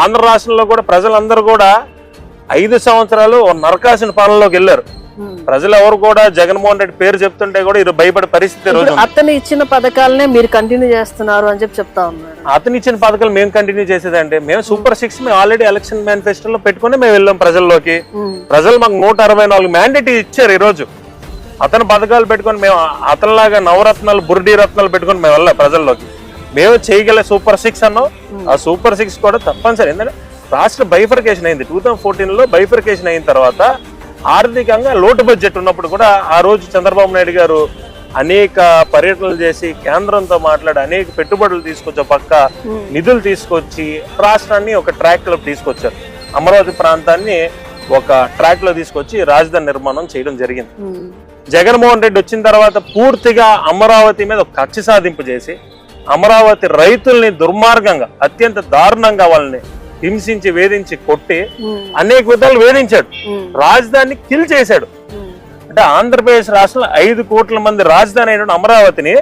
ఆంధ్ర రాష్ట్రంలో కూడా ప్రజలందరూ కూడా 5 సంవత్సరాలు నరకాసిన పాలనలోకి వెళ్ళారు. ప్రజలు ఎవరు కూడా జగన్మోహన్ రెడ్డి పేరు చెప్తుంటే కూడా ఇది భయపడే పరిస్థితి రోజు. అతను ఇచ్చిన పథకాలనే మీరు కంటిన్యూ చేస్తున్నారు అని చెప్తా ఉన్నారు. అతను ఇచ్చిన పథకాలు మేము కంటిన్యూ చేసేదంటే మేము సూపర్ 6 మేము ఆల్రెడీ ఎలక్షన్ మేనిఫెస్టోలో పెట్టుకుని మేము వెళ్ళాం ప్రజల్లోకి. ప్రజలు మాకు 164 మ్యాండేట్ ఇచ్చారు. ఈ రోజు అతను పథకాలు పెట్టుకొని మేము అతనిలాగా నవరత్నాలు బుర్డీ రత్నాలు పెట్టుకొని మేము వెళ్ళాం ప్రజల్లోకి. మేము చేయగల సూపర్ 6 అన్నాం. ఆ సూపర్ 6 కూడా తప్పనిసరి. ఎందుకంటే రాష్ట్ర బైఫర్కేషన్ అయింది 2014లో. బైఫర్కేషన్ అయిన తర్వాత ఆర్థికంగా లోటు బడ్జెట్ ఉన్నప్పుడు కూడా ఆ రోజు చంద్రబాబు నాయుడు గారు అనేక పర్యటనలు చేసి కేంద్రంతో మాట్లాడి అనేక పెట్టుబడులు తీసుకొచ్చి పక్క నిధులు తీసుకొచ్చి రాష్ట్రాన్ని ఒక ట్రాక్ లో తీసుకొచ్చారు. అమరావతి ప్రాంతాన్ని ఒక ట్రాక్ లో తీసుకొచ్చి రాజధాని నిర్మాణం చేయడం జరిగింది. జగన్మోహన్ రెడ్డి వచ్చిన తర్వాత పూర్తిగా అమరావతి మీద ఒక కక్ష సాధింపు చేసి అమరావతి రైతుల్ని దుర్మార్గంగా అత్యంత దారుణంగా వాళ్ళని హింసించి వేధించి కొట్టి అనేక విధాలు వేధించాడు. రాజధానిని కిల్ చేశాడు. అంటే ఆంధ్రప్రదేశ్ రాష్ట్రంలో 5 కోట్ల మంది రాజధాని అయిన అమరావతిని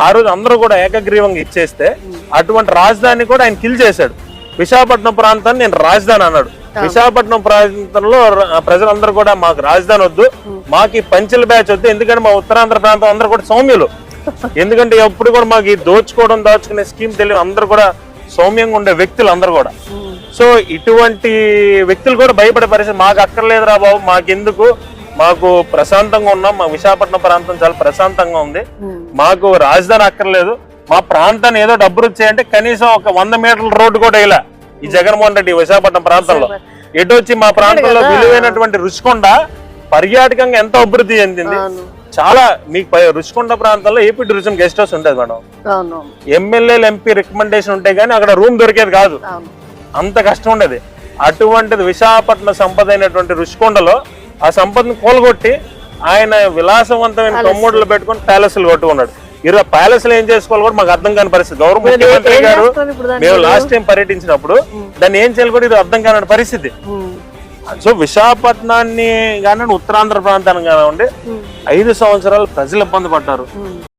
ఆ రోజు అందరూ కూడా ఏకగ్రీవంగా ఇచ్చేస్తే అటువంటి రాజధాని కూడా ఆయన కిల్ చేశాడు. విశాఖపట్నం ప్రాంతాన్ని నేను రాజధాని అన్నాడు. విశాఖపట్నం ప్రాంతంలో ప్రజలందరూ కూడా మాకు రాజధాని వద్దు, మాకు ఈ పంచెల బ్యాచ్ వద్దు. ఎందుకంటే మా ఉత్తరాంధ్ర ప్రాంతం అందరూ కూడా సౌమ్యులు. ఎందుకంటే ఎప్పుడు కూడా మాకు ఈ దాచుకునే స్కీమ్ తెలియదు. అందరూ కూడా సౌమ్యంగా ఉండే వ్యక్తులు అందరూ కూడా. సో ఇటువంటి వ్యక్తులు కూడా భయపడే పరిస్థితి. మాకు అక్కర్లేదురా బాబు, మాకెందుకు, మాకు ప్రశాంతంగా ఉన్నాం, మా విశాఖపట్నం ప్రాంతం చాలా ప్రశాంతంగా ఉంది, మాకు రాజధాని అక్కర్లేదు, మా ప్రాంతాన్ని ఏదో డబ్బులు వచ్చాయంటే కనీసం ఒక 100 మీటర్ల రోడ్డు కూడా ఇలా ఈ జగన్మోహన్ రెడ్డి విశాఖపట్నం ప్రాంతంలో ఎటు వచ్చి మా ప్రాంతంలో విలువైనటువంటి రుషికొండ పర్యాటకంగా ఎంతో అభివృద్ధి చెందింది. చాలా మీకు రుషికొండ ప్రాంతంలో ఏపీ టూరిజం గెస్ట్ హౌస్ ఉంటుంది మేడం. ఎమ్మెల్యేలు ఎంపీ రికమెండేషన్ ఉంటే గానీ అక్కడ రూమ్ దొరికేది కాదు, అంత కష్టం ఉండేది. అటువంటిది విశాఖపట్నం సంపద అయినటువంటి రుషికొండలో ఆ సంపదను కోలగొట్టి ఆయన విలాసవంతమైన కొమ్ముడులు పెట్టుకుని ప్యాలెస్లు కొట్టుకున్నాడు. ఇరవై ప్యాలెస్లు ఏం చేసుకోవాలి కూడా మాకు అర్థం కాని పరిస్థితి. గౌరవ ముఖ్యమంత్రి గారు మేము లాస్ట్ టైం పర్యటించినప్పుడు దాన్ని ఏం చేయాలి కూడా ఇది అర్థం కాని పరిస్థితి. సో విశాఖపట్నాన్ని కానీ ఉత్తరాంధ్ర ప్రాంతాన్ని కానివ్వండి 5 సంవత్సరాలు ప్రజలు ఇబ్బంది పడ్డారు.